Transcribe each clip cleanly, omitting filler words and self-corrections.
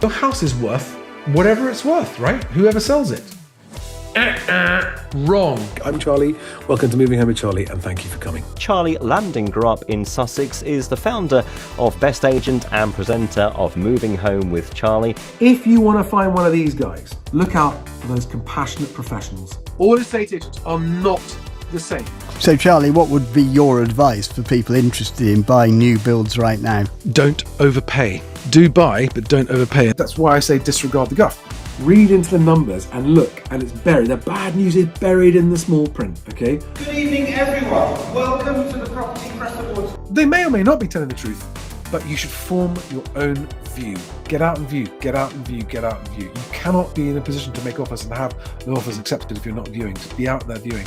Your house is worth whatever it's worth, right? Whoever sells it. Wrong. I'm Charlie. Welcome to Moving Home with Charlie, and thank you for coming. Charlie Lambdin grew up in Sussex, is the founder of Best Agent and presenter of Moving Home with Charlie. If you want to find one of these guys, look out for those compassionate professionals. All estate agents are not the same. So Charlie, what would be your advice for people interested in buying new builds right now? Don't overpay. Do buy, but don't overpay. That's why I say disregard the guff. Read into the numbers and look, and it's buried. The bad news is buried in the small print, okay? Good evening, everyone. Welcome to the Property Press Awards. They may or may not be telling the truth, but you should form your own view. Get out and view, get out and view, get out and view. You cannot be in a position to make offers and have the offers accepted if you're not viewing. Just be out there viewing.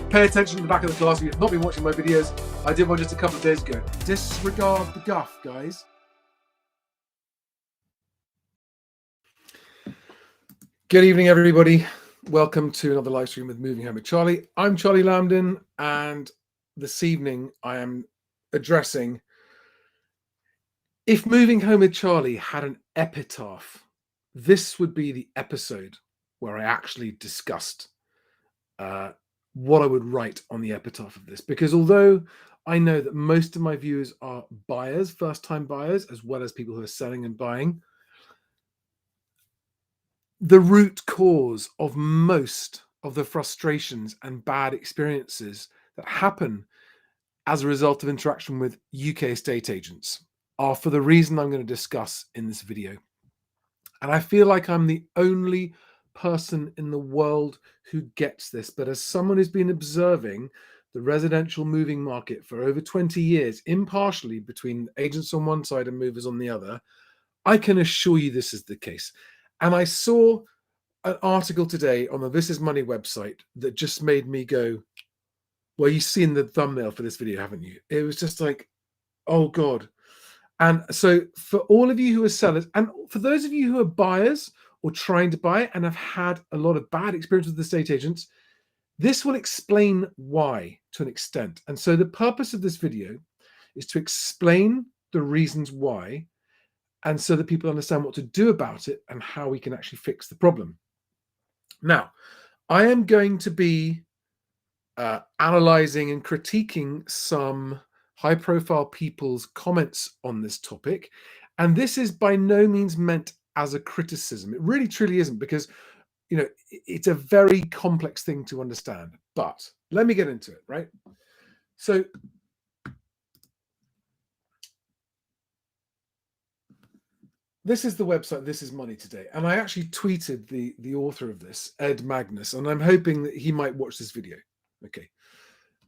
Pay attention to the back of the class. If you've not been watching my videos, I did one just a couple of days ago. Disregard the guff, guys. Good evening, everybody. Welcome to another live stream with Moving Home with Charlie. I'm Charlie Lambdin, and this evening I am addressing, if Moving Home with Charlie had an epitaph, this would be the episode where I actually discussed what I would write on the epitaph of this. Because although I know that most of my viewers are buyers, first-time buyers, as well as people who are selling and buying, the root cause of most of the frustrations and bad experiences that happen as a result of interaction with UK estate agents are for the reason I'm going to discuss in this video. And I feel like I'm the only person in the world who gets this. But as someone who's been observing the residential moving market for over 20 years, impartially between agents on one side and movers on the other, I can assure you this is the case. And I saw an article today on the This Is Money website that just made me go, well, you've seen the thumbnail for this video, haven't you? It was just like, oh God. And so for all of you who are sellers, and for those of you who are buyers or trying to buy and have had a lot of bad experiences with estate agents, this will explain why to an extent. And so the purpose of this video is to explain the reasons why, and so that people understand what to do about it and how we can actually fix the problem. Now, I am going to be analyzing and critiquing some high-profile people's comments on this topic, and this is by no means meant as a criticism. It really, truly isn't, because it's a very complex thing to understand. But let me get into it, right? So, this is the website, This Is Money today. And I actually tweeted the author of this, Ed Magnus, and I'm hoping that he might watch this video. Okay.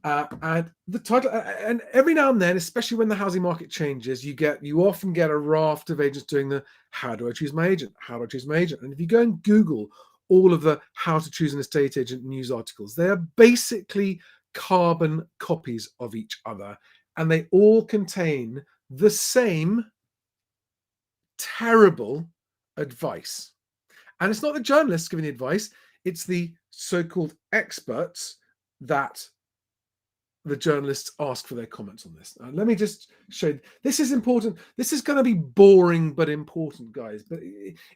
And the title, and every now and then, especially when the housing market changes, you often get a raft of agents doing the, how do I choose my agent? How do I choose my agent? And if you go and Google all of the how to choose an estate agent news articles, they are basically carbon copies of each other. And they all contain the same terrible advice. And it's not the journalists giving the advice, it's the so-called experts that the journalists ask for their comments on this. Let me just show you. This is important. This is going to be boring but important, guys. But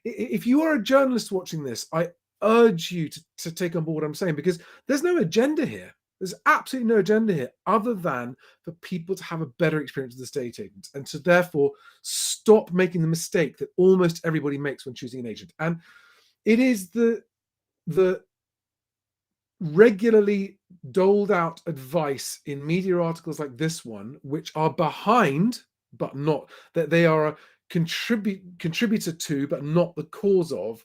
if you are a journalist watching this, I urge you to take on board what I'm saying, because there's no agenda here. There's absolutely no agenda here other than for people to have a better experience with estate agents, and to therefore stop making the mistake that almost everybody makes when choosing an agent. And it is the regularly doled out advice in media articles like this one, which are behind, but not, that they are a contributor to, but not the cause of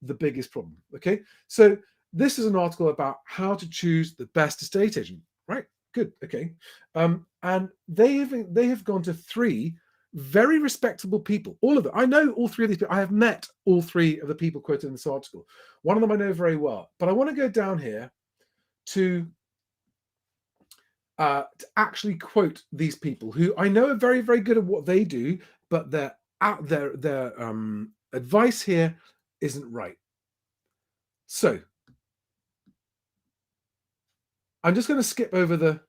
the biggest problem. Okay, so this is an article about how to choose the best estate agent, right? Good. Okay. And they have gone to three very respectable people. All of them. I know all three of these people. I have met all three of the people quoted in this article. One of them I know very well, but I want to go down here to actually quote these people who I know are very, very good at what they do, but their advice here isn't right. So I'm just going to skip over the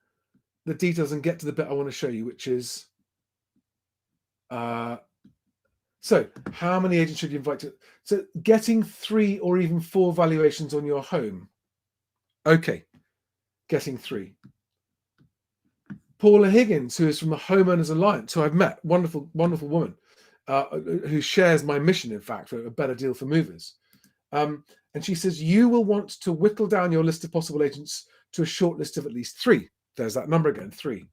details and get to the bit I want to show you, which is So how many agents should you invite to? So getting 3 or even 4 valuations on your home. Okay, getting 3. Paula Higgins, who is from the Homeowners Alliance, who I've met, wonderful, wonderful woman, who shares my mission, in fact, for a better deal for movers. And she says, you will want to whittle down your list of possible agents to a short list of at least 3. There's that number again, 3.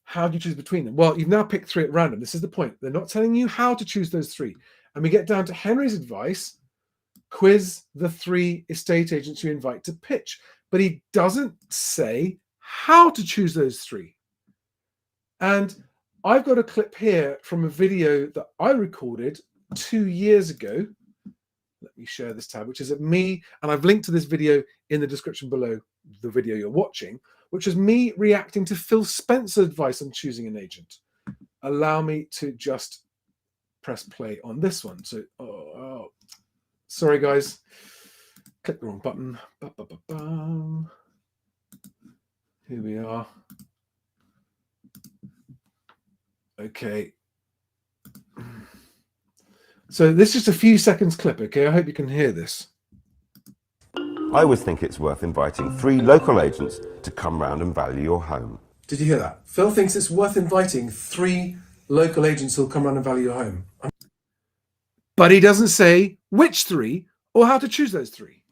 How do you choose between them? Well, you've now picked 3 at random. This is the point. They're not telling you how to choose those 3. And we get down to Henry's advice: quiz the 3 estate agents you invite to pitch. But he doesn't say how to choose those 3. And I've got a clip here from a video that I recorded 2 years ago. Let me share this tab, which is at me, and I've linked to this video in the description below the video you're watching, which is me reacting to Phil Spencer's advice on choosing an agent. Allow me to just press play on this one. So, sorry guys, click the wrong button. Here we are. Okay. So this is just a few seconds clip, okay? I hope you can hear this. I always think it's worth inviting 3 local agents to come round and value your home. Did you hear that? Phil thinks it's worth inviting 3 local agents who'll come round and value your home. But he doesn't say which 3 or how to choose those 3.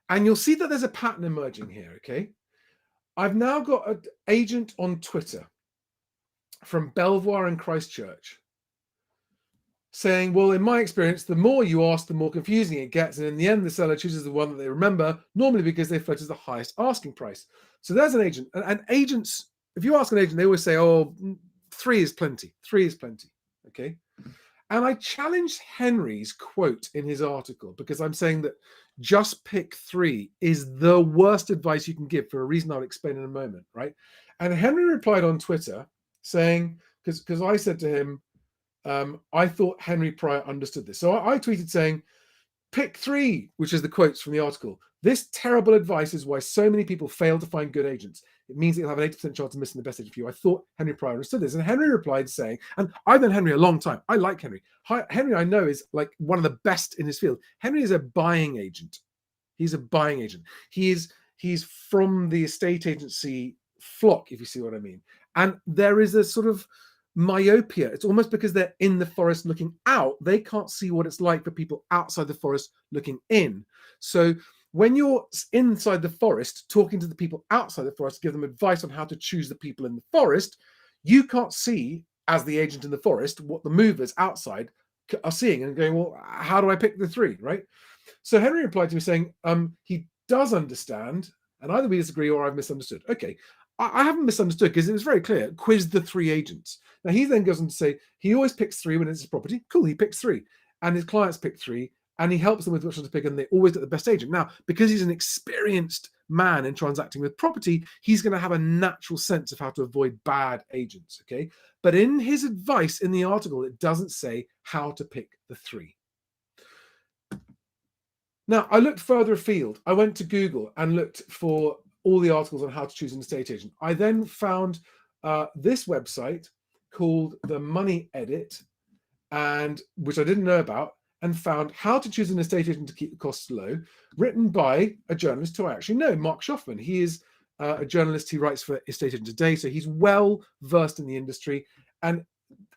And you'll see that there's a pattern emerging here, okay? I've now got an agent on Twitter from Belvoir and Christchurch saying, well, in my experience, the more you ask, the more confusing it gets. And in the end, the seller chooses the one that they remember, normally because they floated the highest asking price. So there's an agent. And agents, if you ask an agent, they always say, oh, 3 is plenty. 3 is plenty. Okay. And I challenged Henry's quote in his article because I'm saying that just pick 3 is the worst advice you can give for a reason I'll explain in a moment, right? And Henry replied on Twitter saying, because I said to him, I thought Henry Pryor understood this. So I tweeted saying, pick 3, which is the quotes from the article. This terrible advice is why so many people fail to find good agents. It means that you'll have an 80% chance of missing the best agent for you. I thought Henry Pryor understood this. And Henry replied saying, and I've known Henry a long time. I like Henry. Henry, I know, is like one of the best in his field. Henry is a buying agent. He's a buying agent. He's from the estate agency flock, if you see what I mean. And there is a sort of myopia. It's almost because they're in the forest looking out, they can't see what it's like for people outside the forest looking in. So when you're inside the forest talking to the people outside the forest, give them advice on how to choose the people in the forest, you can't see, as the agent in the forest, what the movers outside are seeing and going, well, how do I pick the 3, right? So Henry replied to me saying he does understand, and either we disagree or I've misunderstood. Okay, I haven't misunderstood because it was very clear. Quiz the 3 agents. Now he then goes on to say he always picks 3 when it's his property. Cool, he picks 3, and his clients pick 3, and he helps them with which one to pick, and they always get the best agent. Now, because he's an experienced man in transacting with property, he's going to have a natural sense of how to avoid bad agents. Okay, but in his advice in the article, it doesn't say how to pick the 3. Now, I looked further afield. I went to Google and looked for all the articles on how to choose an estate agent. I then found this website called The Money Edit, and which I didn't know about, and found how to choose an estate agent to keep the costs low, written by a journalist who I actually know, Mark Schoffman. He is a journalist. He writes for Estate Agent Today, so he's well versed in the industry. And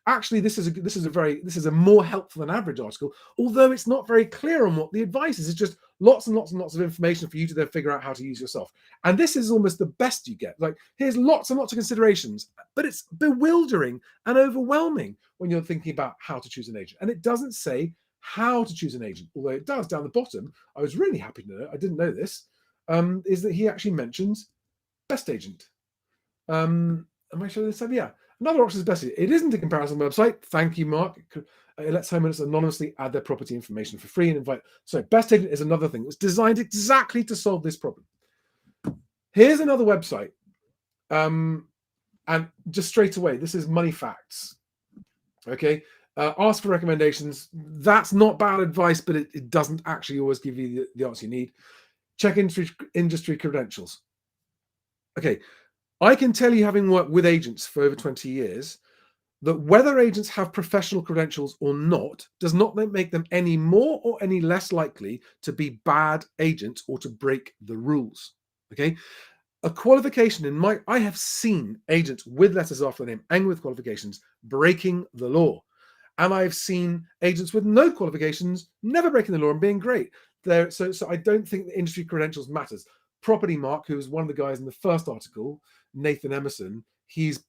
actually, this is a more helpful than average article, although it's not very clear on what the advice is. It's just lots and lots and lots of information for you to then figure out how to use yourself. And this is almost the best you get. Like, here's lots and lots of considerations, but it's bewildering and overwhelming when you're thinking about how to choose an agent. And it doesn't say how to choose an agent, although it does down the bottom. I was really happy to know, I didn't know this, is that he actually mentions best agent. Am I sure this time? Yeah. Another option is best agent. It isn't a comparison website. Thank you, Mark. It lets homeowners anonymously add their property information for free and invite. So best agent is another thing that's designed exactly to solve this problem. Here's another website. And just straight away, this is Money Facts. Okay. Ask for recommendations. That's not bad advice, but it doesn't actually always give you the answer you need. Check industry credentials. Okay. I can tell you, having worked with agents for over 20 years, that whether agents have professional credentials or not does not make them any more or any less likely to be bad agents or to break the rules. Okay. A qualification I have seen agents with letters after their name and with qualifications breaking the law. And I've seen agents with no qualifications never breaking the law and being great. So I don't think the industry credentials matters. Property Mark, who was one of the guys in the first article, Nathan Emerson, he's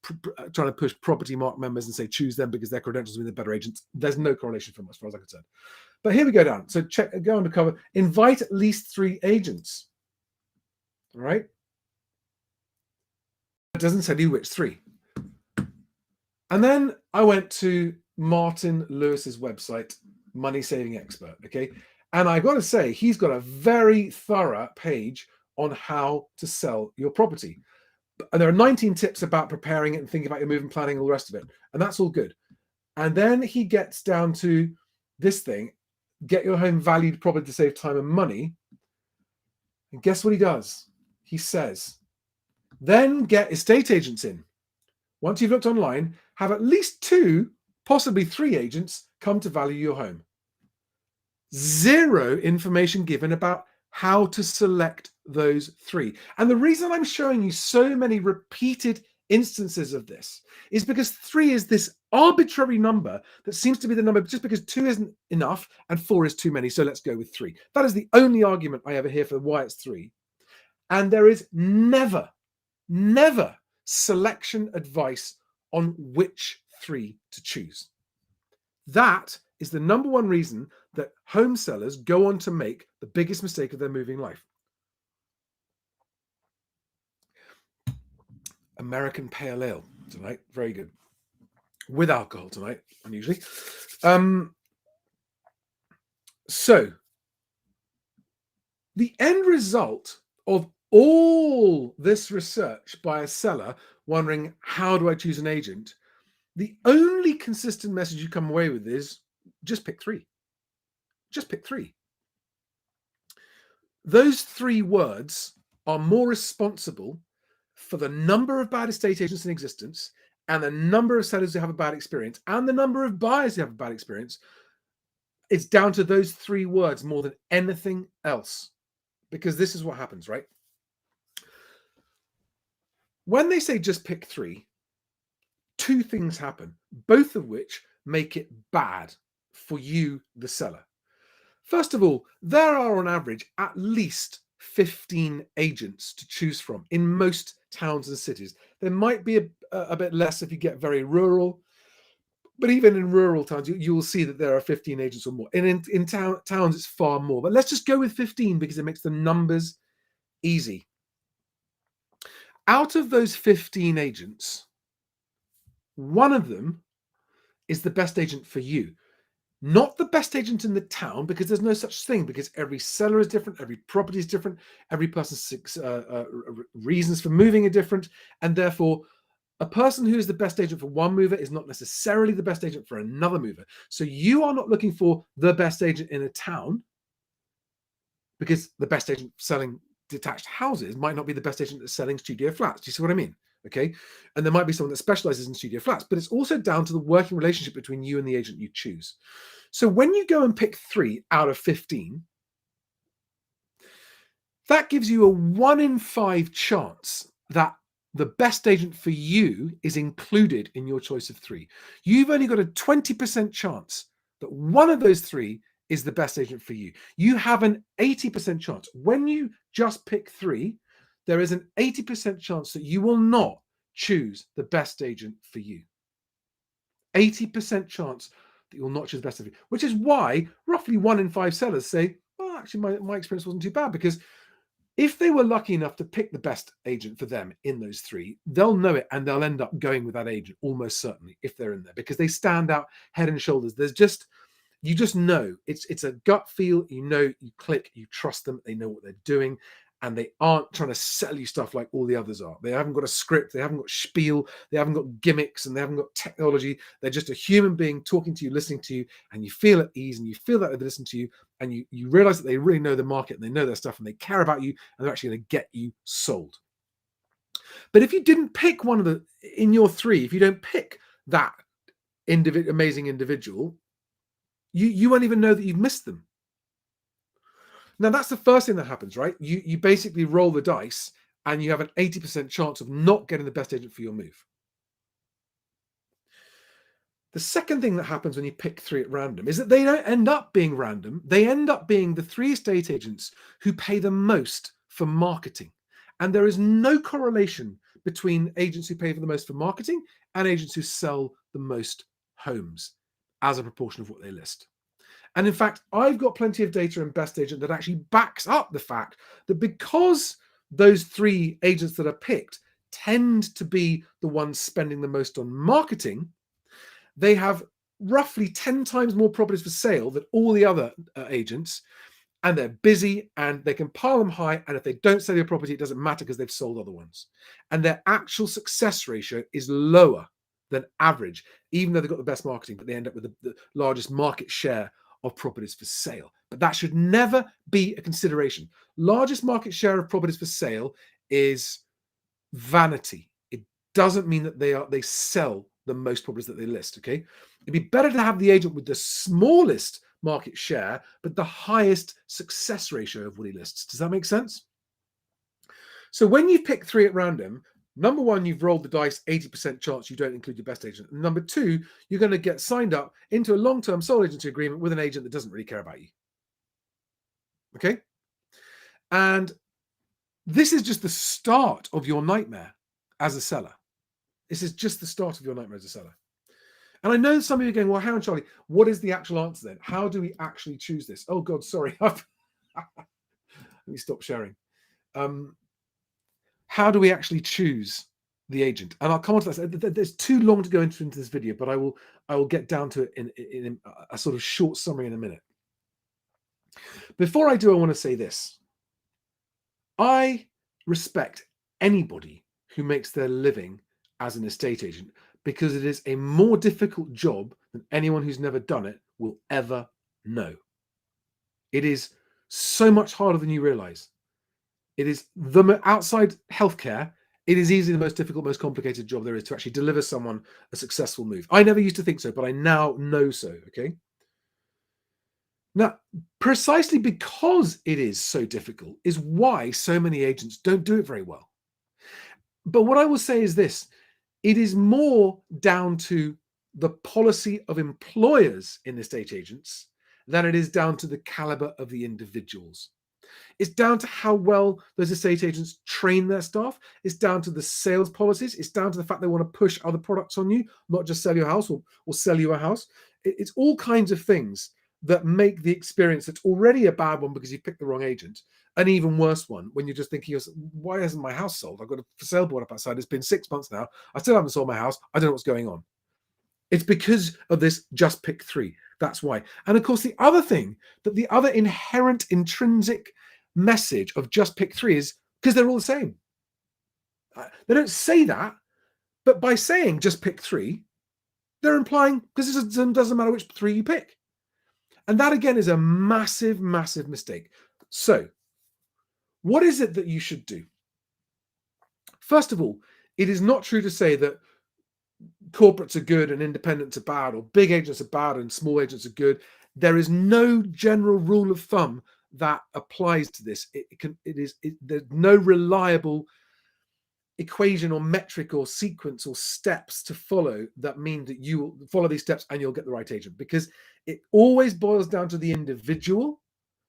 trying to push Property Mark members and say choose them because their credentials mean they're better agents. There's no correlation from as far as I'm concerned. But here we go down. So go undercover. Invite at least 3 agents. All right. It doesn't tell you which 3. And then I went to Martin Lewis's website, Money Saving Expert. Okay. And I got to say, he's got a very thorough page on how to sell your property. And there are 19 tips about preparing it and thinking about your move and planning and all the rest of it. And that's all good. And then he gets down to this thing, get your home valued properly to save time and money. And guess what he does? He says, then get estate agents in. Once you've looked online, have at least 2, possibly 3 agents come to value your home. 0 information given about how to select those 3. And the reason I'm showing you so many repeated instances of this is because 3 is this arbitrary number that seems to be the number just because 2 isn't enough and 4 is too many. So let's go with 3. That is the only argument I ever hear for why it's 3. And there is never selection advice on which 3 to choose. That is the number one reason that home sellers go on to make the biggest mistake of their moving life. American Pale Ale tonight, very good. With alcohol tonight, unusually. So, the end result of all this research by a seller wondering, how do I choose an agent? The only consistent message you come away with is just pick 3. Just pick 3. Those 3 words are more responsible for the number of bad estate agents in existence and the number of sellers who have a bad experience and the number of buyers who have a bad experience. It's down to those 3 words more than anything else, because this is what happens, right? When they say just pick 3, 2 things happen, both of which make it bad for you, the seller. First of all, there are on average at least 15 agents to choose from in most towns and cities. There might be a bit less if you get very rural, but even in rural towns, you will see that there are 15 agents or more. And in towns, it's far more. But let's just go with 15 because it makes the numbers easy. Out of those 15 agents, one of them is the best agent for you. Not the best agent in the town, because there's no such thing, because every seller is different, every property is different, every person's reasons for moving are different, and therefore a person who is the best agent for one mover is not necessarily the best agent for another mover. So you are not looking for the best agent in a town, because the best agent selling detached houses might not be the best agent that's selling studio flats. Do you see what I mean? Okay. And there might be someone that specializes in studio flats, but it's also down to the working relationship between you and the agent you choose. So when you go and pick 3 out of 15, that gives you a 1 in 5 chance that the best agent for you is included in your choice of 3. You've only got a 20% chance that one of those 3 is the best agent for you. You have an 80% chance. When you just pick 3, there is an 80% chance that you will not choose the best agent for you. 80% chance that you will not choose the best of you, which is why roughly 1 in 5 sellers say, well, actually, my experience wasn't too bad, because if they were lucky enough to pick the best agent for them in those 3, they'll know it and they'll end up going with that agent almost certainly if they're in there, because they stand out head and shoulders. You just know, it's a gut feel, you click, you trust them, they know what they're doing, and they aren't trying to sell you stuff like all the others are. They haven't got a script, they haven't got spiel, they haven't got gimmicks, and they haven't got technology. They're just a human being talking to you, listening to you, and you feel at ease, and you feel that they listen to you, and you realize that they really know the market, and they know their stuff, and they care about you, and they're actually going to get you sold. But if you didn't pick one of in your 3, if you don't pick that amazing individual, you won't even know that you've missed them. Now, that's the first thing that happens, right? You basically roll the dice and you have an 80% chance of not getting the best agent for your move. The second thing that happens when you pick 3 at random is that they don't end up being random. They end up being the 3 estate agents who pay the most for marketing. And there is no correlation between agents who pay for the most for marketing and agents who sell the most homes as a proportion of what they list. And in fact, I've got plenty of data in Best Agent that actually backs up the fact that because those 3 agents that are picked tend to be the ones spending the most on marketing, they have roughly 10 times more properties for sale than all the other agents, and they're busy and they can pile them high, and if they don't sell your property, it doesn't matter because they've sold other ones. And their actual success ratio is lower than average, even though they've got the best marketing, but they end up with the largest market share of properties for sale. But that should never be a consideration. Largest market share of properties for sale is vanity. It doesn't mean that they sell the most properties that they list. Okay, it'd be better to have the agent with the smallest market share but the highest success ratio of what he lists. Does that make sense? So when you pick 3 at random, number one, you've rolled the dice, 80% chance you don't include your best agent. And number 2, you're going to get signed up into a long-term sole agency agreement with an agent that doesn't really care about you. Okay, and this is just the start of your nightmare as a seller. This is just the start of your nightmare as a seller. And I know some of you are going, well, hang on, Charlie, what is the actual answer then? How do we actually choose this? Oh, God, sorry. Let me stop sharing. How do we actually choose the agent? And I'll come on to that. There's too long to go into this video, but I will get down to it in a sort of short summary in a minute. Before I do, I want to say this. I respect anybody who makes their living as an estate agent, because it is a more difficult job than anyone who's never done it will ever know. It is so much harder than you realize. It is outside healthcare, it is easily the most difficult, most complicated job there is to actually deliver someone a successful move. I never used to think so, but I now know so, okay? Now, precisely because it is so difficult is why so many agents don't do it very well. But what I will say is this. It is more down to the policy of employers in estate agents than it is down to the caliber of the individuals. It's down to how well those estate agents train their staff. It's down to the sales policies. It's down to the fact they want to push other products on you, not just sell your house or sell you a house. It's all kinds of things that make the experience that's already a bad one because you picked the wrong agent an even worse one when you're just thinking, why hasn't my house sold? I've got a for sale board up outside. It's been 6 months now. I still haven't sold my house. I don't know what's going on. It's because of this just pick 3. That's why. And of course, the other thing, that the other inherent intrinsic message of just pick 3 is because they're all the same. They don't say that, but by saying just pick 3, they're implying because it doesn't matter which 3 you pick. And that again is a massive, massive mistake. So what is it that you should do? First of all, it is not true to say that corporates are good and independents are bad, or big agents are bad and small agents are good. There is no general rule of thumb that applies to this. There's no reliable equation or metric or sequence or steps to follow that mean that you will follow these steps and you'll get the right agent, because it always boils down to the individual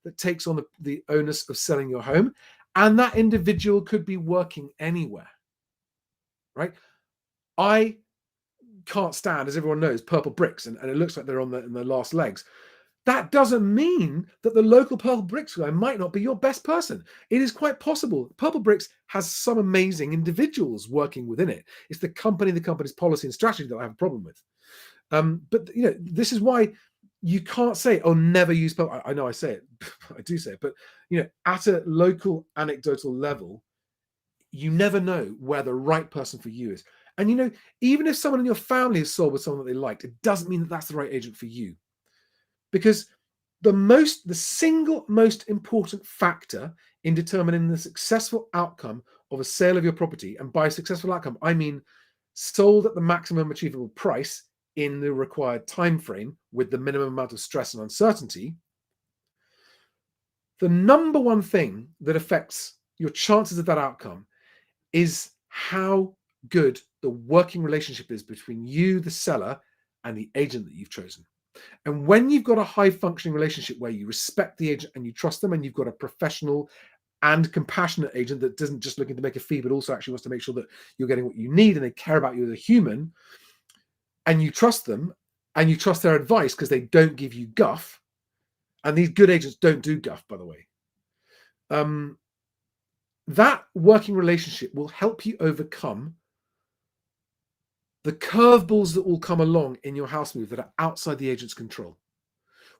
that takes on the onus of selling your home, and that individual could be working anywhere, right? I can't stand, as everyone knows, purple bricks, and it looks like they're on the last legs. That doesn't mean that the local purple bricks guy might not be your best person. It is quite possible. Purple bricks has some amazing individuals working within it. It's the company's policy and strategy that I have a problem with. But this is why you can't say, oh, never use purple. I know I say it, I do say it, but at a local anecdotal level, you never know where the right person for you is. And even if someone in your family is sold with someone that they liked, it doesn't mean that that's the right agent for you. Because the single most important factor in determining the successful outcome of a sale of your property, and by successful outcome, I mean sold at the maximum achievable price, in the required time frame with the minimum amount of stress and uncertainty, the number one thing that affects your chances of that outcome is how good the working relationship is between you, the seller, and the agent that you've chosen. And when you've got a high functioning relationship where you respect the agent and you trust them, and you've got a professional and compassionate agent that doesn't just looking to make a fee, but also actually wants to make sure that you're getting what you need and they care about you as a human, and you trust them and you trust their advice because they don't give you guff. And these good agents don't do guff, by the way. That working relationship will help you overcome the curveballs that will come along in your house move that are outside the agent's control.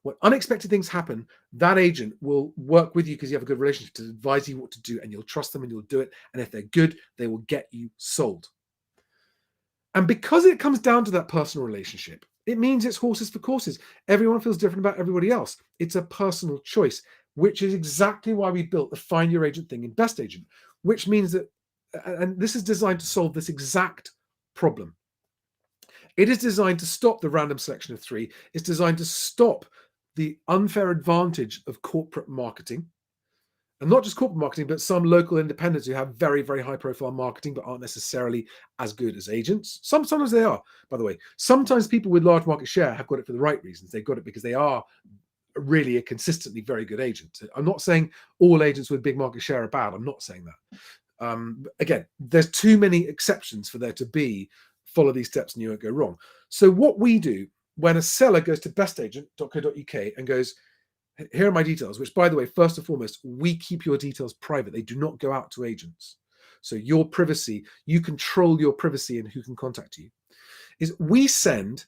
When unexpected things happen, that agent will work with you because you have a good relationship to advise you what to do, and you'll trust them and you'll do it. And if they're good, they will get you sold. And because it comes down to that personal relationship, it means it's horses for courses. Everyone feels different about everybody else. It's a personal choice, which is exactly why we built the Find Your Agent thing in Best Agent, which means that, and this is designed to solve this exact problem. It is designed to stop the random selection of 3. It's designed to stop the unfair advantage of corporate marketing. And not just corporate marketing, but some local independents who have very, very high profile marketing, but aren't necessarily as good as agents. Sometimes they are, by the way. Sometimes people with large market share have got it for the right reasons. They've got it because they are really a consistently very good agent. I'm not saying all agents with big market share are bad. I'm not saying that. Again, there's too many exceptions for there to be follow these steps and you won't go wrong. So what we do when a seller goes to bestagent.co.uk and goes, here are my details, which, by the way, first and foremost, we keep your details private. They do not go out to agents. So your privacy, you control your privacy and who can contact you, is we send,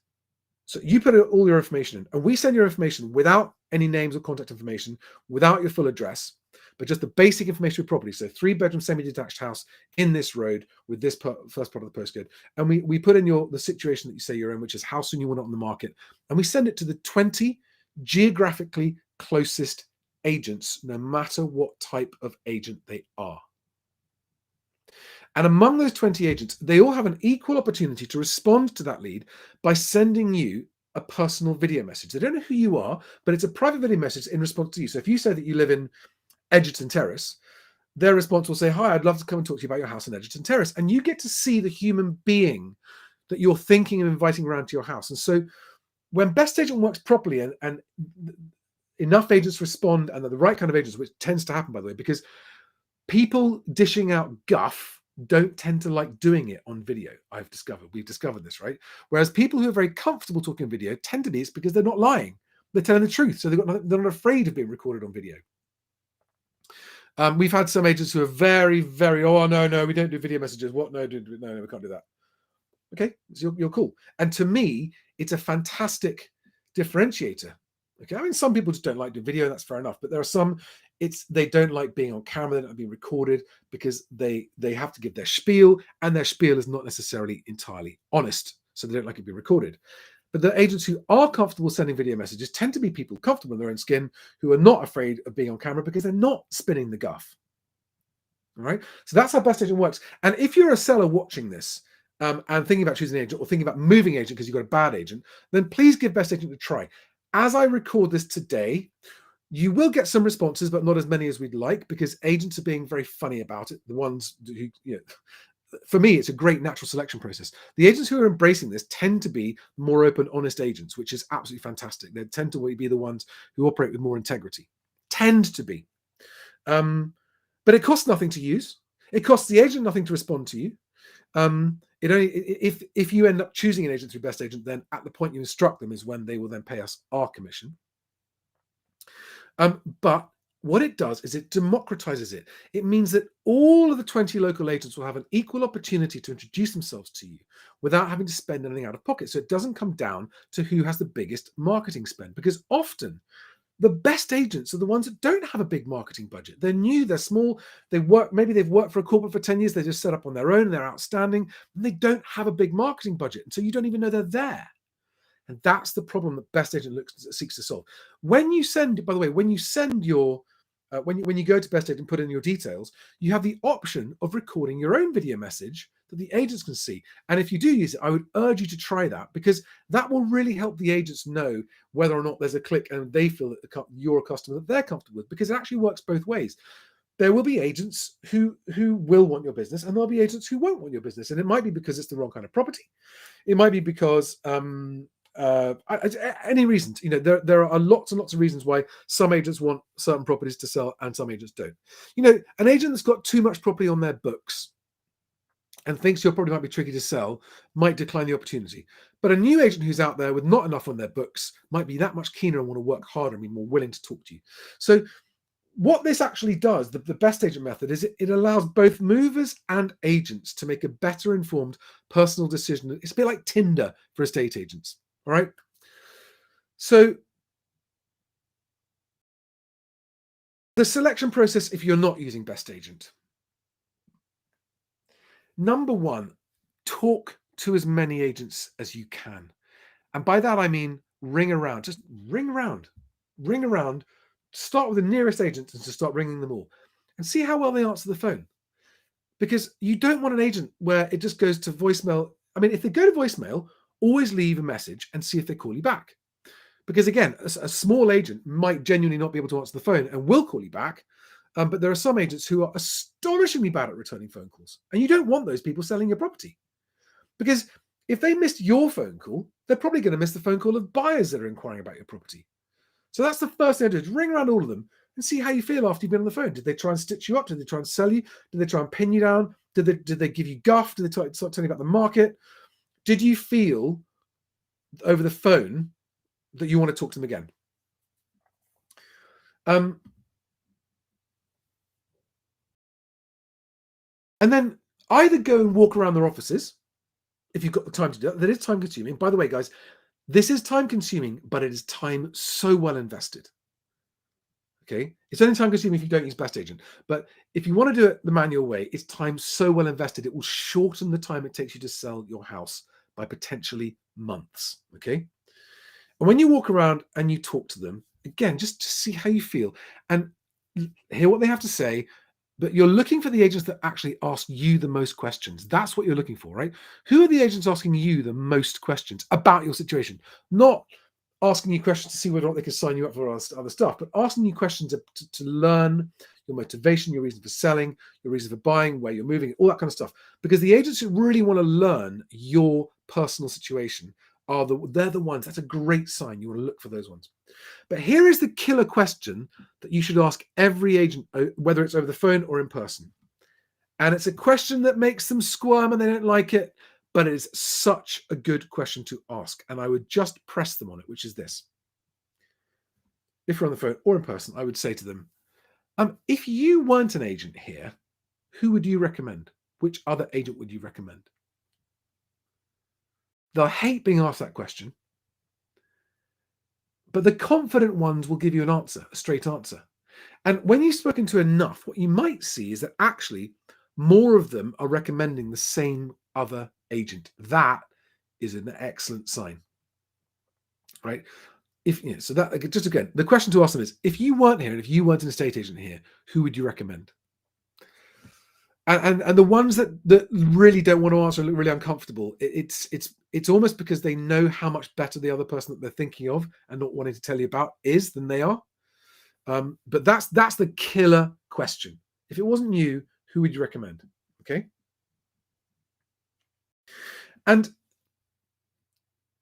so you put all your information in, and we send your information without any names or contact information, without your full address, but just the basic information of property. So 3-bedroom semi-detached house in this road with this first part of the postcode. And we put in the situation that you say you're in, which is how soon you want it on the market. And we send it to the 20 geographically closest agents, no matter what type of agent they are. And among those 20 agents, they all have an equal opportunity to respond to that lead by sending you a personal video message. They don't know who you are, but it's a private video message in response to you. So if you say that you live in Edgerton Terrace, their response will say, hi, I'd love to come and talk to you about your house in Edgerton Terrace. And you get to see the human being that you're thinking of inviting around to your house. And so when Best Agent works properly and enough agents respond, and they're the right kind of agents, which tends to happen, by the way, because people dishing out guff don't tend to like doing it on video. We've discovered this, right? Whereas people who are very comfortable talking video tend to be, it's because they're not lying. They're telling the truth. So they're not afraid of being recorded on video. We've had some agents who are very, very, oh, no, we don't do video messages. What? No, we can't do that. Okay, so you're cool. And to me, it's a fantastic differentiator. Okay, I mean, some people just don't like doing video, that's fair enough. But there are some, they don't like being on camera, they don't like being recorded because they have to give their spiel, and their spiel is not necessarily entirely honest. So they don't like it being recorded. But the agents who are comfortable sending video messages tend to be people comfortable in their own skin who are not afraid of being on camera because they're not spinning the guff. All right. So that's how Best Agent works. And if you're a seller watching this and thinking about choosing an agent or thinking about moving agent because you've got a bad agent, then please give Best Agent a try. As I record this today, you will get some responses, but not as many as we'd like because agents are being very funny about it. The ones who, for me, it's a great natural selection process. The agents who are embracing this tend to be more open, honest agents, which is absolutely fantastic. They tend to be the ones who operate with more integrity. Tend to be. But it costs nothing to use. It costs the agent nothing to respond to you. If you end up choosing an agent through Best Agent, then at the point you instruct them is when they will then pay us our commission. But what it does is it democratizes it. It means that all of the 20 local agents will have an equal opportunity to introduce themselves to you without having to spend anything out of pocket. So it doesn't come down to who has the biggest marketing spend, because often the best agents are the ones that don't have a big marketing budget. They're new, they're small, maybe they've worked for a corporate for 10 years, they just set up on their own, and they're outstanding, and they don't have a big marketing budget. And so you don't even know they're there. And that's the problem that Best Agent seeks to solve. When you send, by the way, when you send your when you go to Best Agent and put in your details, you have the option of recording your own video message that the agents can see. And if you do use it, I would urge you to try that, because that will really help the agents know whether or not there's a click and they feel that you're a customer that they're comfortable with, because it actually works both ways. There will be agents who will want your business, and there'll be agents who won't want your business. And it might be because it's the wrong kind of property. It might be because any reasons. There are lots and lots of reasons why some agents want certain properties to sell and some agents don't. An agent that's got too much property on their books and thinks your property might be tricky to sell might decline the opportunity. But a new agent who's out there with not enough on their books might be that much keener and want to work harder and be more willing to talk to you. So what this actually does, the Best Agent method, is it allows both movers and agents to make a better informed personal decision. It's a bit like Tinder for estate agents. All right. So the selection process, if you're not using Best Agent. Number one, talk to as many agents as you can. And by that, I mean ring around. Just ring around. Start with the nearest agents and just start ringing them all and see how well they answer the phone. Because you don't want an agent where it just goes to voicemail. I mean, if they go to voicemail, always leave a message and see if they call you back. Because again, a small agent might genuinely not be able to answer the phone and will call you back. But there are some agents who are astonishingly bad at returning phone calls. And you don't want those people selling your property. Because if they missed your phone call, they're probably going to miss the phone call of buyers that are inquiring about your property. So that's the first thing to do, is ring around all of them and see how you feel after you've been on the phone. Did they try and stitch you up? Did they try and sell you? Did they try and pin you down? Did they give you guff? Did they start telling you about the market? Did you feel over the phone that you want to talk to them again? And then either go and walk around their offices if you've got the time to do that. That is time consuming. By the way, guys, this is time consuming, but it is time so well invested. Okay. It's only time consuming if you don't use Best Agent. But if you want to do it the manual way, it's time so well invested. It will shorten the time it takes you to sell your house by potentially months. Okay. And when you walk around and you talk to them, again, just to see how you feel and hear what they have to say. But you're looking for the agents that actually ask you the most questions. That's what you're looking for, right? Who are the agents asking you the most questions about your situation? Not asking you questions to see whether or not they can sign you up for other stuff, but asking you questions to learn your motivation, your reason for selling, your reason for buying, where you're moving, all that kind of stuff. Because the agents who really want to learn your personal situation they're the ones. That's a great sign. You want to look for those ones. But here is the killer question that you should ask every agent, whether it's over the phone or in person. And it's a question that makes them squirm and they don't like it, but it is such a good question to ask. And I would just press them on it, which is this. If you're on the phone or in person, I would say to them, if you weren't an agent here, who would you recommend? Which other agent would you recommend? They'll hate being asked that question. But the confident ones will give you an answer, a straight answer. And when you've spoken to enough, what you might see is that actually more of them are recommending the same other agent. That is an excellent sign, right? So that, just again, the question to ask them is, if you weren't here and if you weren't an estate agent here, who would you recommend? And the ones that really don't want to answer and look really uncomfortable, it's almost because they know how much better the other person that they're thinking of and not wanting to tell you about is than they are. But that's the killer question. If it wasn't you, who would you recommend? Okay. And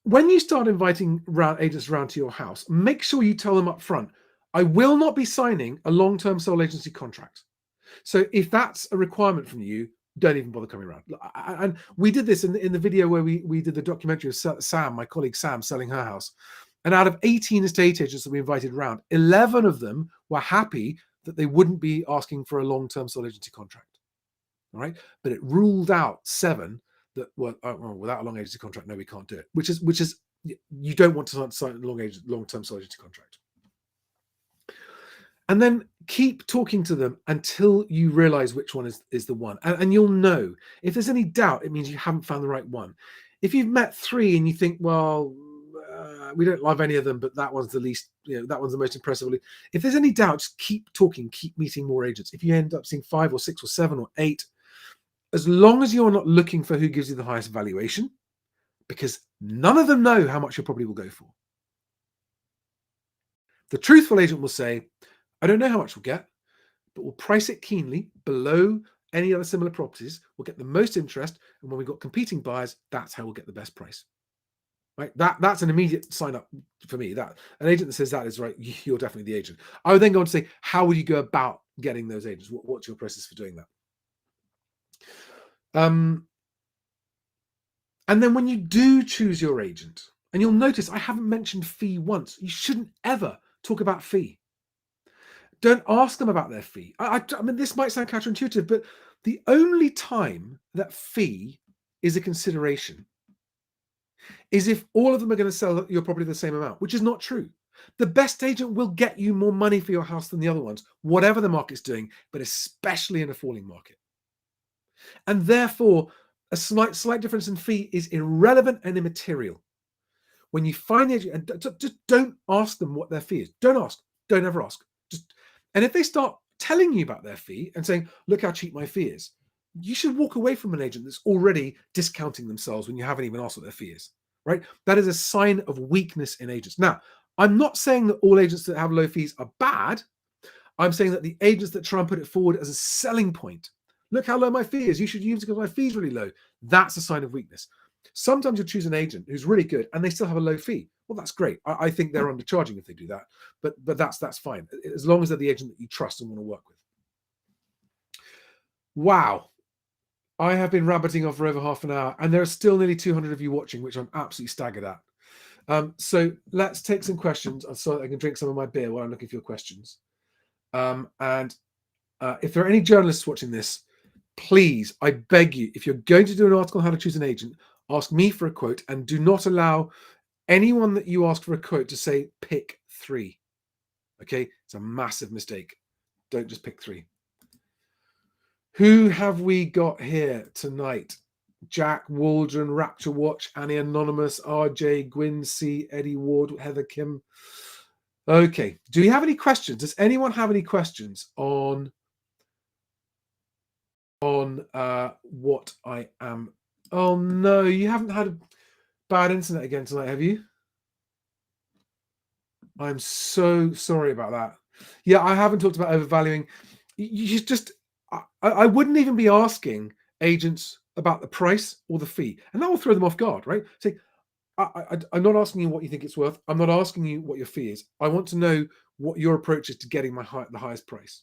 when you start inviting agents around to your house, make sure you tell them up front, I will not be signing a long-term sole agency contract. So if that's a requirement from you, don't even bother coming around. And we did this in the video where we did the documentary of Sam, my colleague Sam, selling her house. And out of 18 estate agents that we invited around, 11 of them were happy that they wouldn't be asking for a long-term sole agency contract. All right. But it ruled out 7 that were, without a long agency contract, no, we can't do it. Which is you don't want to sign a long-term sole agency contract. And then keep talking to them until you realize which one is the one. And you'll know. If there's any doubt, it means you haven't found the right one. If you've met 3 and you think, well, we don't love any of them, but that one's the least, that one's the most impressive. If there's any doubt, just keep talking, keep meeting more agents. If you end up seeing 5 or 6 or 7 or 8, as long as you're not looking for who gives you the highest valuation, because none of them know how much your property will go for. The truthful agent will say, I don't know how much we'll get, but we'll price it keenly below any other similar properties. We'll get the most interest. And when we've got competing buyers, that's how we'll get the best price. Right? That's an immediate sign up for me. That an agent that says that is right, you're definitely the agent. I would then go on to say, how would you go about getting those agents? What's your process for doing that? And then when you do choose your agent, and you'll notice I haven't mentioned fee once. You shouldn't ever talk about fee. Don't ask them about their fee. I mean, this might sound counterintuitive, but the only time that fee is a consideration is if all of them are going to sell your property the same amount, which is not true. The best agent will get you more money for your house than the other ones, whatever the market's doing, but especially in a falling market. And therefore, a slight difference in fee is irrelevant and immaterial. When you find the agent, and just don't ask them what their fee is. Don't ask. Don't ever ask. And if they start telling you about their fee and saying, look how cheap my fee is, you should walk away from an agent that's already discounting themselves when you haven't even asked what their fee is, right? That is a sign of weakness in agents. Now, I'm not saying that all agents that have low fees are bad. I'm saying that the agents that try and put it forward as a selling point, look how low my fee is, you should use it because my fee is really low. That's a sign of weakness. Sometimes you'll choose an agent who's really good and they still have a low fee. Well, that's great. I think they're undercharging if they do that, but that's fine, as long as they're the agent that you trust and want to work with. Wow. I have been rabbiting off for over half an hour and there are still nearly 200 of you watching, which I'm absolutely staggered at. So let's take some questions so that I can drink some of my beer while I'm looking for your questions. And if there are any journalists watching this, please, I beg you, if you're going to do an article on how to choose an agent, ask me for a quote and do not allow anyone that you ask for a quote to say pick 3. Okay, it's a massive mistake. Don't just pick 3. Who have we got here tonight? Jack, Waldron, Rapture Watch, Annie Anonymous, RJ, Gwyn C, Eddie Ward, Heather Kim. Okay, do you have any questions? Does anyone have any questions on what I am? Oh no, you haven't had a bad internet again tonight, have you? I'm so sorry about that. Yeah, I haven't talked about overvaluing. You just, I wouldn't even be asking agents about the price or the fee, and that will throw them off guard, right? Say, I'm not asking you what you think it's worth. I'm not asking you what your fee is. I want to know what your approach is to getting the highest price.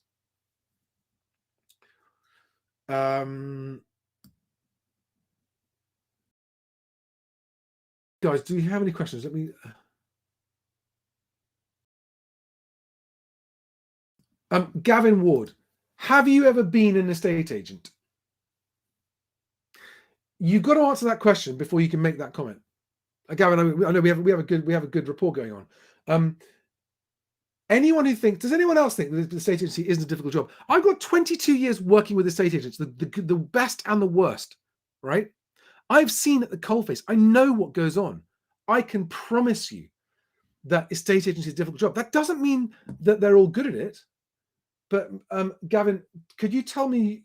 Guys, do you have any questions? Let me. Gavin Ward, have you ever been an estate agent? You've got to answer that question before you can make that comment. Gavin, I know we have a good rapport going on. Anyone who thinks, does anyone else think that the estate agency isn't a difficult job? I've got 22 years working with estate agents, the best and the worst, right? I've seen at the coalface. I know what goes on. I can promise you that estate agency is a difficult job. That doesn't mean that they're all good at it. But Gavin, could you tell me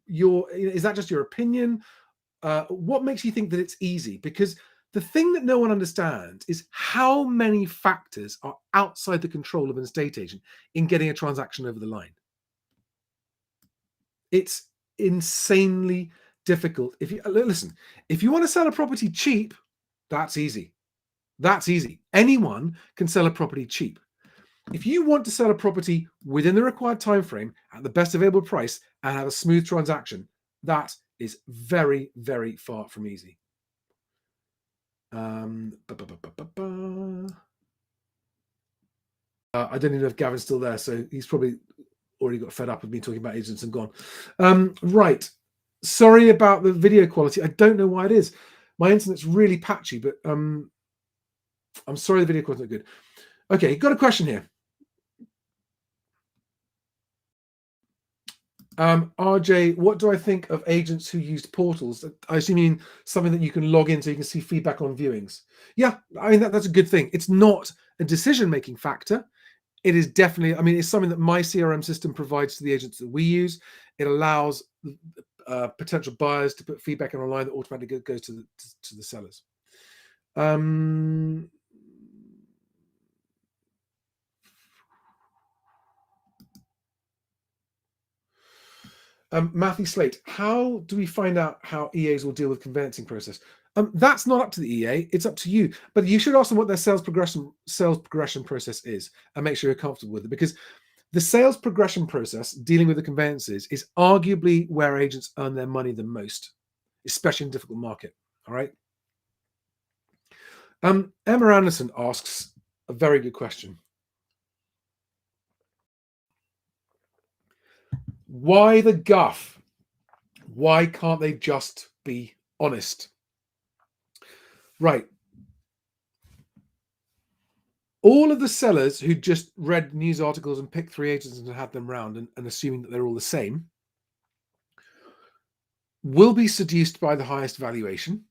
is that just your opinion? What makes you think that it's easy? Because the thing that no one understands is how many factors are outside the control of an estate agent in getting a transaction over the line. It's insanely difficult. If you listen, if you want to sell a property cheap, that's easy. That's easy. Anyone can sell a property cheap. If you want to sell a property within the required time frame at the best available price and have a smooth transaction, that is very, very far from easy. I don't even know if Gavin's still there, so he's probably already got fed up with me talking about agents and gone. Right. Sorry about the video quality. I don't know why it is. My internet's really patchy, but I'm sorry the video quality's not good. Okay, got a question here. RJ, what do I think of agents who used portals? I assume you mean something that you can log in so you can see feedback on viewings. Yeah, I mean, that's a good thing. It's not a decision-making factor. It is definitely, I mean, it's something that my CRM system provides to the agents that we use. It allows potential buyers to put feedback in online that automatically goes to the sellers. Matthew Slate, how do we find out how EAs will deal with conveyancing process? That's not up to the EA, it's up to you. But you should ask them what their sales progression process is and make sure you're comfortable with it, because the sales progression process dealing with the conveyances is arguably where agents earn their money the most, especially in a difficult market. All right. Emma Anderson asks a very good question. Why the guff? Why can't they just be honest? Right. All of the sellers who just read news articles and picked 3 agents and had them round and assuming that they're all the same will be seduced by the highest valuation.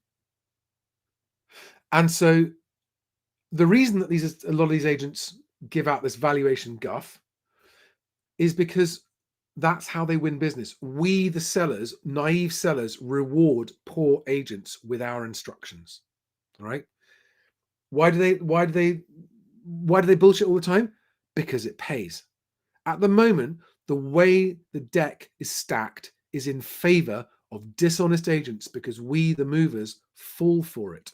And so the reason that a lot of these agents give out this valuation guff is because that's how they win business. We, the sellers, naive sellers, reward poor agents with our instructions. All right. Why do they bullshit all the time? Because it pays. At the moment, the way the deck is stacked is in favor of dishonest agents because we, the movers, fall for it.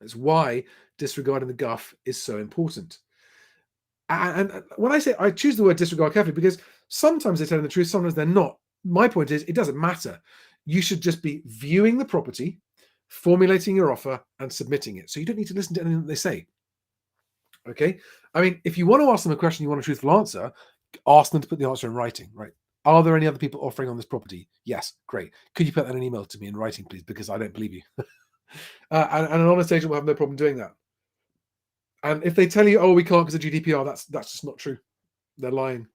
That's why disregarding the guff is so important. And when I say, I choose the word disregard carefully because sometimes they're telling the truth, sometimes they're not. My point is, it doesn't matter. You should just be viewing the property, formulating your offer, and submitting it. So you don't need to listen to anything that they say. Okay? I mean, if you want to ask them a question, you want a truthful answer, ask them to put the answer in writing, right? Are there any other people offering on this property? Yes, great. Could you put that in an email to me in writing, please? Because I don't believe you. And an honest agent will have no problem doing that. And if they tell you, oh, we can't because of GDPR, that's just not true. They're lying.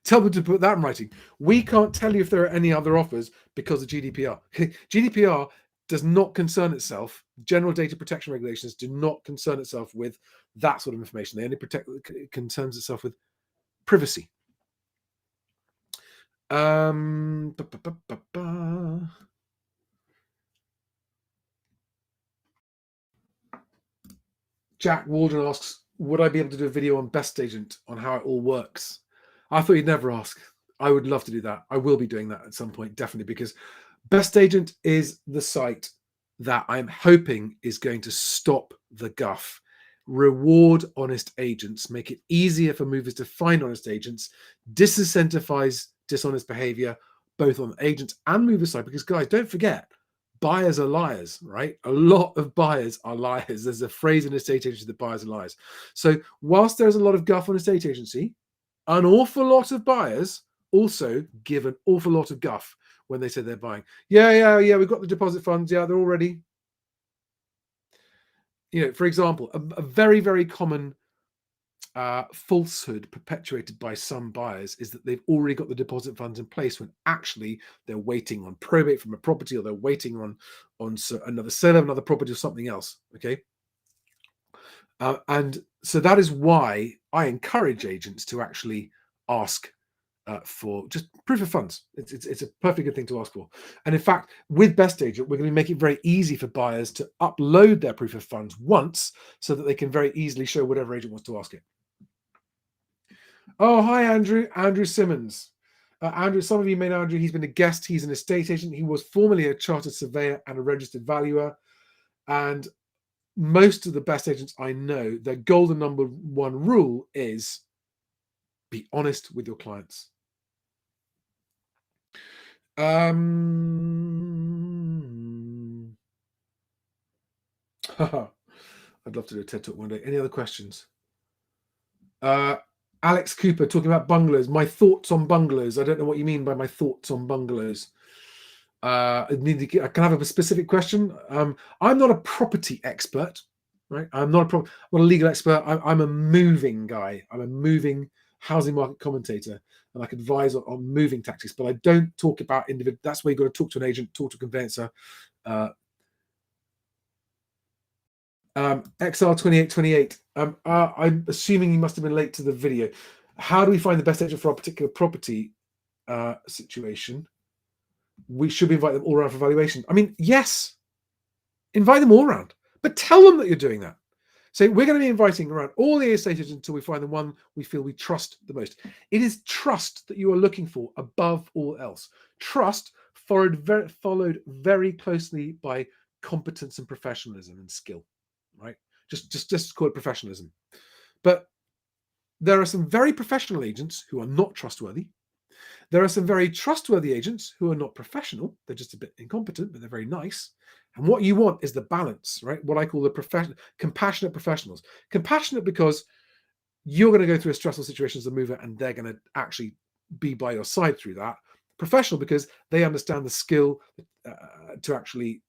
Tell them to put that in writing. We can't tell you if there are any other offers because of GDPR. GDPR does not concern itself, general data protection regulations do not concern itself with that sort of information. They only concerns itself with privacy. Jack Waldron asks, would I be able to do a video on Best Agent on how it all works? I thought you'd never ask. I would love to do that. I will be doing that at some point, definitely, because Best Agent is the site that I'm hoping is going to stop the guff, reward honest agents, make it easier for movers to find honest agents, disincentivize dishonest behavior, both on agents and mover side. Because guys, don't forget, buyers are liars, right? A lot of buyers are liars. There's a phrase in estate agency that buyers are liars. So whilst there's a lot of guff on estate agency, an awful lot of buyers also give an awful lot of guff when they say they're buying. Yeah, we've got the deposit funds. Yeah, they're all ready. You know, for example, a very, very common falsehood perpetuated by some buyers is that they've already got the deposit funds in place when actually they're waiting on probate from a property, or they're waiting on another sale of another property or something else. Okay. And so that is why I encourage agents to actually ask for just proof of funds. It's a perfectly good thing to ask for. And in fact, with Best Agent, we're going to make it very easy for buyers to upload their proof of funds once so that they can very easily show whatever agent wants to ask it. Oh, hi, Andrew. Andrew Simmons. Andrew, some of you may know Andrew. He's been a guest. He's an estate agent. He was formerly a chartered surveyor and a registered valuer. And most of the best agents I know, their golden number one rule is be honest with your clients. I'd love to do a TED Talk one day. Any other questions? Alex Cooper talking about bungalows. My thoughts on bungalows. I don't know what you mean by my thoughts on bungalows. I can have a specific question. I'm not a property expert, right? I'm not a legal expert. I'm a moving guy. I'm a moving housing market commentator, and I can advise on moving tactics, but I don't talk about individual. That's where you've got to talk to an agent, talk to a conveyancer. XR2828. I'm assuming you must have been late to the video. How do we find the best agent for a particular property situation? We should invite them all around for valuation. I mean, yes, invite them all around, but tell them that you're doing that. So we're going to be inviting around all the estate agents until we find the one we feel we trust the most. It is trust that you are looking for above all else. Trust followed very closely by competence and professionalism and skill, right? Just call it professionalism. But there are some very professional agents who are not trustworthy. There are some very trustworthy agents who are not professional. They're just a bit incompetent, but they're very nice. And what you want is the balance, right? What I call the compassionate professionals. Compassionate because you're going to go through a stressful situation as a mover and they're going to actually be by your side through that. Professional because they understand the skill to actually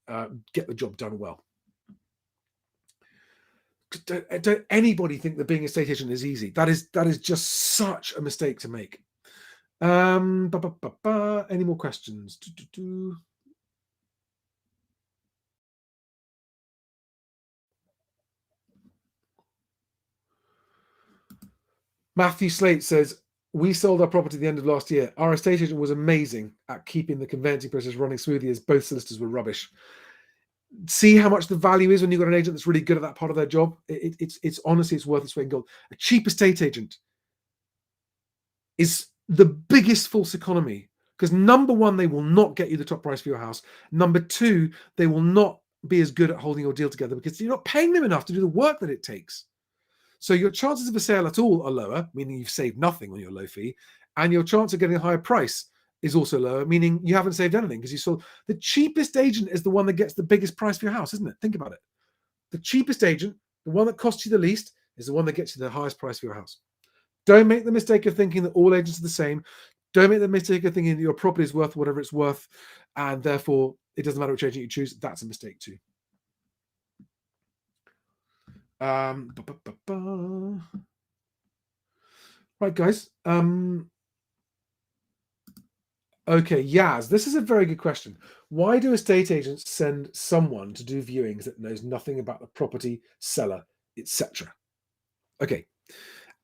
get the job done well. Don't anybody think that being a estate agent is easy. That is just such a mistake to make. Any more questions? Matthew Slate says, we sold our property at the end of last year. Our estate agent was amazing at keeping the conveyancing process running smoothly as both solicitors were rubbish. See how much the value is when you've got an agent that's really good at that part of their job. It's honestly, it's worth its weight in gold. A cheap estate agent is the biggest false economy because number one, they will not get you the top price for your house. Number two, they will not be as good at holding your deal together because you're not paying them enough to do the work that it takes. So your chances of a sale at all are lower, meaning you've saved nothing on your low fee, and your chance of getting a higher price is also lower, meaning you haven't saved anything because you sold. The cheapest agent is the one that gets the biggest price for your house, isn't it? Think about it. The cheapest agent, the one that costs you the least, is the one that gets you the highest price for your house. Don't make the mistake of thinking that all agents are the same. Don't make the mistake of thinking that your property is worth whatever it's worth, and therefore it doesn't matter which agent you choose. That's a mistake too. Right, guys. Okay, Yaz, this is a very good question. Why do estate agents send someone to do viewings that knows nothing about the property, seller, etc.? Okay,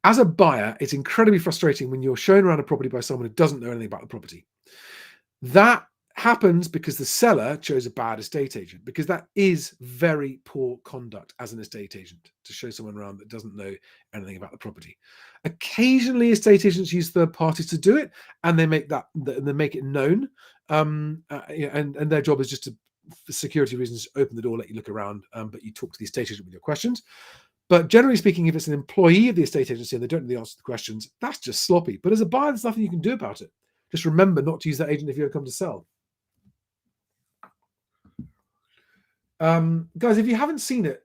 as a buyer, it's incredibly frustrating when you're shown around a property by someone who doesn't know anything about the property. That happens because the seller chose a bad estate agent, because that is very poor conduct as an estate agent to show someone around that doesn't know anything about the property. Occasionally, estate agents use third parties to do it, and they make it known. And their job is just to, for security reasons, open the door, let you look around, but you talk to the estate agent with your questions. But generally speaking, if it's an employee of the estate agency and they don't know the answer to the questions, that's just sloppy. But as a buyer, there's nothing you can do about it. Just remember not to use that agent if you ever come to sell. Guys, if you haven't seen it,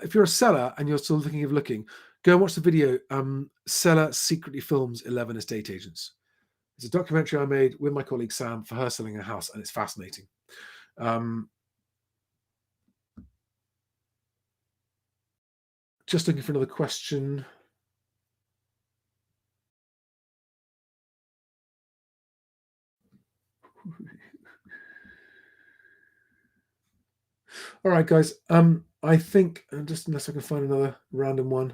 if you're a seller and you're still looking, go and watch the video, Seller Secretly Films 11 Estate Agents. It's a documentary I made with my colleague Sam for her selling a house, and it's fascinating. Just looking for another question. All right, guys. I think just unless I can find another random one,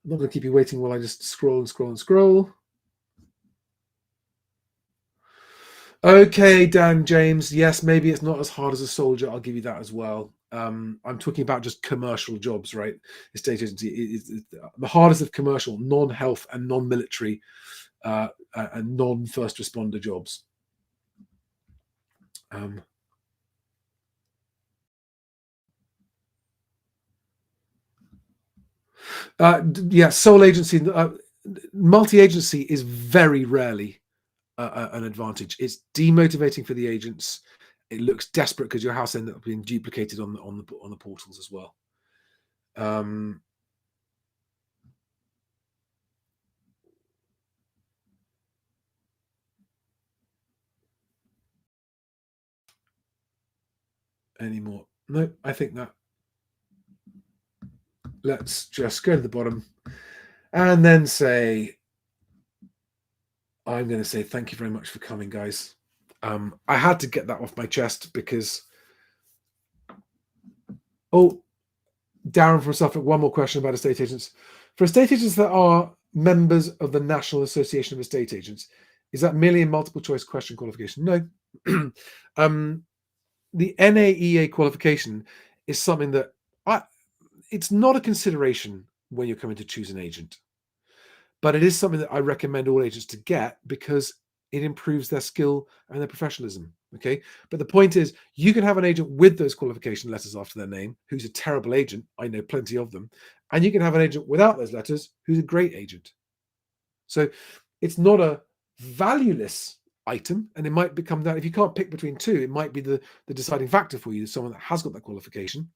I'm not going to keep you waiting while I just scroll and scroll and scroll. Okay, Dan James. Yes, maybe it's not as hard as a soldier. I'll give you that as well. I'm talking about just commercial jobs, right? Estate agency is the hardest of commercial, non-health and non-military and non-first responder jobs. Yeah, sole agency, multi-agency is very rarely an advantage. It's demotivating for the agents. It looks desperate because your house ended up being duplicated on the portals as well. Any more? No, I think that. Let's just go to the bottom and then say I'm going to say thank you very much for coming, guys. I had to get that off my chest because... Oh, Darren from Suffolk, one more question about estate agents. For estate agents that are members of the National Association of Estate Agents, is that merely a multiple choice question qualification? No. The NAEA qualification is something that it's not a consideration when you're coming to choose an agent, but it is something that I recommend all agents to get because it improves their skill and their professionalism. Okay. But the point is, you can have an agent with those qualification letters after their name who's a terrible agent. I know plenty of them. And you can have an agent without those letters who's a great agent. So it's not a valueless item, and it might become that if you can't pick between two, it might be the deciding factor for you, someone that has got that qualification.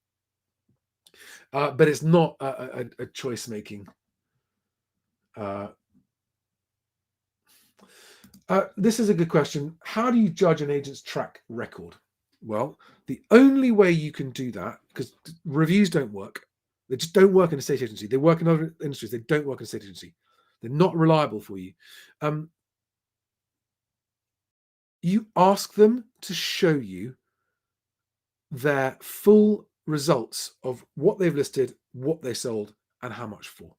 But it's not a choice making. This is a good question. How do you judge an agent's track record? Well, the only way you can do that, because reviews don't work. They just don't work in a estate agency. They work in other industries. They don't work in a estate agency. They're not reliable for you. You ask them to show you their full results of what they've listed, what they sold, and how much for.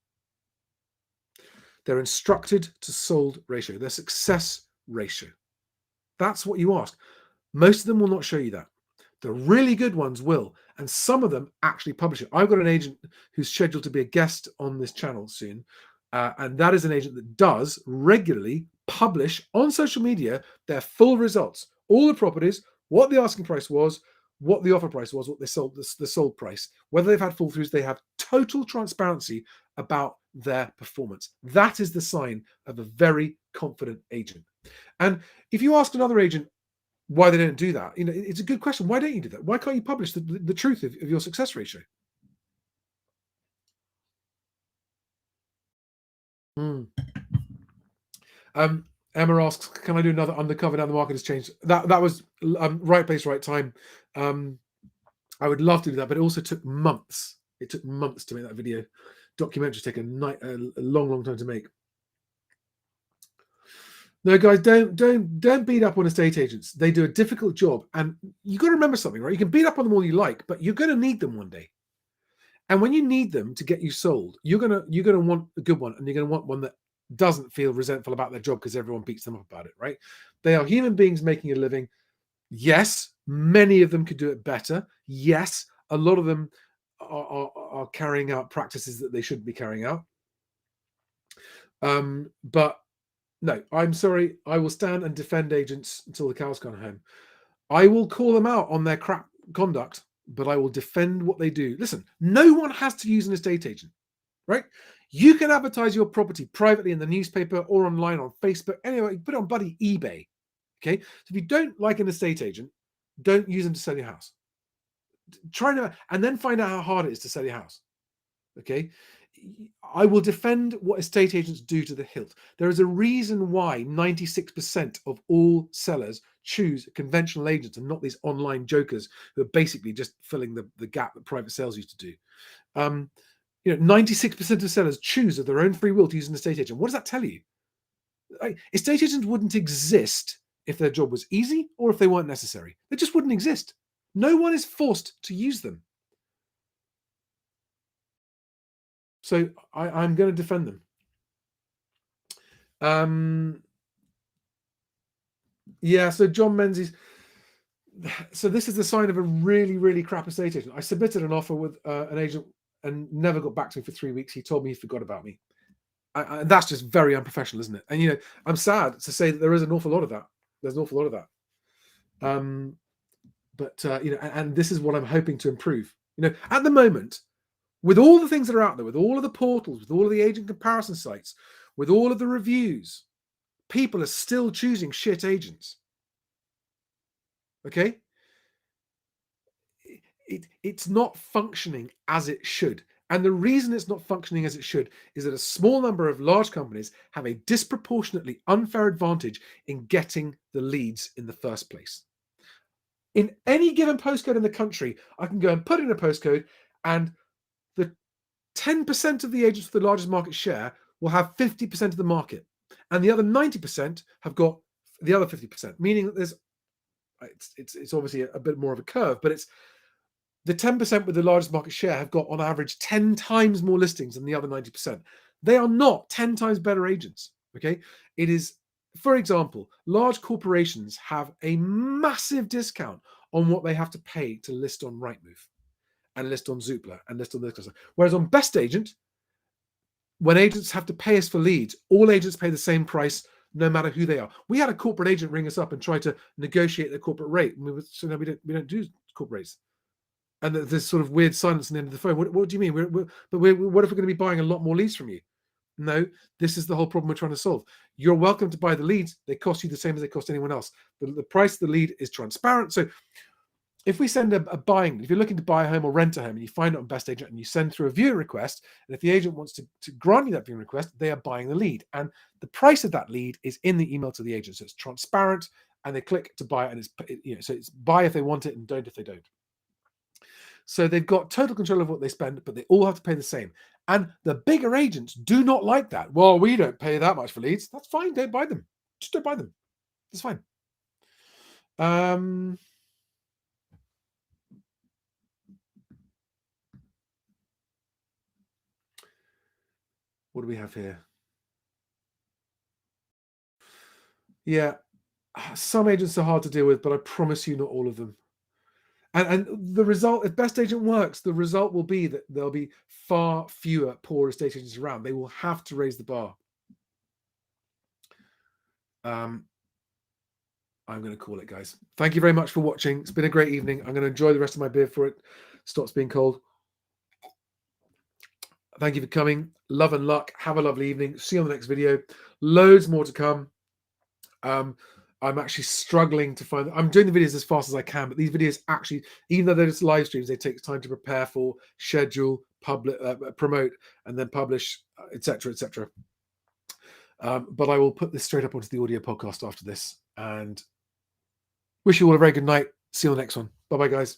Their instructed to sold ratio, their success ratio. That's what you ask. Most of them will not show you that. The really good ones will, and some of them actually publish it. I've got an agent who's scheduled to be a guest on this channel soon, and that is an agent that does regularly publish on social media their full results, all the properties, what the asking price was, what the offer price was, what they sold, the sold price, whether they've had fall throughs. They have total transparency about their performance. That is the sign of a very confident agent. And if you ask another agent why they don't do that, it's a good question. Why don't you do that? Why can't you publish the truth of your success ratio? Emma asks, can I do another undercover now the market has changed? That was right place, right time. I would love to do that, but it also took months. It took months to make that video. Documentaries take a long time to make. No, guys, don't beat up on estate agents. They do a difficult job, and you got to remember something, right? You can beat up on them all you like, but you're going to need them one day. And when you need them to get you sold, you're gonna want a good one, and you're gonna want one that doesn't feel resentful about their job because everyone beats them up about it, right? They are human beings making a living. Yes, many of them could do it better. Yes, a lot of them are carrying out practices that they shouldn't be carrying out. But no, I'm sorry. I will stand and defend agents until the cows come home. I will call them out on their crap conduct, but I will defend what they do. Listen, no one has to use an estate agent, right? You can advertise your property privately in the newspaper or online on Facebook. Anyway, put it on bloody eBay. Okay. So if you don't like an estate agent, don't use them to sell your house. And then find out how hard it is to sell your house. Okay. I will defend what estate agents do to the hilt. There is a reason why 96% of all sellers choose conventional agents and not these online jokers who are basically just filling the gap that private sales used to do. 96% of sellers choose of their own free will to use an estate agent. What does that tell you? Estate agents wouldn't exist if their job was easy or if they weren't necessary. They just wouldn't exist. No one is forced to use them. So I'm going to defend them. Yeah, so John Menzies. So this is the sign of a really, really crap estate agent. I submitted an offer with an agent and never got back to me for 3 weeks. He told me he forgot about me. That's just very unprofessional, isn't it? And, I'm sad to say that there is an awful lot of that. There's an awful lot of that. And this is what I'm hoping to improve. At the moment, with all the things that are out there, with all of the portals, with all of the agent comparison sites, with all of the reviews, people are still choosing shit agents. Okay? It's not functioning as it should. And the reason it's not functioning as it should is that a small number of large companies have a disproportionately unfair advantage in getting the leads in the first place. In any given postcode in the country, I can go and put in a postcode, and the 10% of the agents with the largest market share will have 50% of the market. and the other 90% have got the other 50%, meaning that there's it's obviously a bit more of a curve, but it's the 10% with the largest market share have got on average 10 times more listings than the other 90%. They are not 10 times better agents. Okay. It is, for example, large corporations have a massive discount on what they have to pay to list on Rightmove and list on Zoopla and list on this. Whereas on Best Agent, when agents have to pay us for leads, all agents pay the same price no matter who they are. We had a corporate agent ring us up and try to negotiate the corporate rate. And we were, so no, we don't do corporate rates. And there's sort of weird silence on the end of the phone. What do you mean? What if we're going to be buying a lot more leads from you? No, this is the whole problem we're trying to solve. You're welcome to buy the leads. They cost you the same as they cost anyone else. The price of the lead is transparent. So if we send if you're looking to buy a home or rent a home and you find it on Best Agent and you send through a viewing request, and if the agent wants to grant you that viewing request, they are buying the lead. And the price of that lead is in the email to the agent. So it's transparent and they click to buy it. And so it's buy if they want it and don't if they don't. So they've got total control of what they spend, but they all have to pay the same. And the bigger agents do not like that. Well, we don't pay that much for leads. That's fine. Don't buy them. Just don't buy them. That's fine. What do we have here? Yeah, some agents are hard to deal with, but I promise you not all of them. And the result, if Best Agent works, the result will be that there'll be far fewer poor estate agents around. They will have to raise the bar. I'm going to call it, guys. Thank you very much for watching. It's been a great evening. I'm going to enjoy the rest of my beer before it stops being cold. Thank you for coming. Love and luck. Have a lovely evening. See you on the next video. Loads more to come. I'm actually struggling to find. I'm doing the videos as fast as I can, but these videos actually, even though they're just live streams, they take time to prepare for, schedule, publish, promote, and then publish, etc., etc. But I will put this straight up onto the audio podcast after this, and wish you all a very good night. See you on the next one. Bye bye, guys.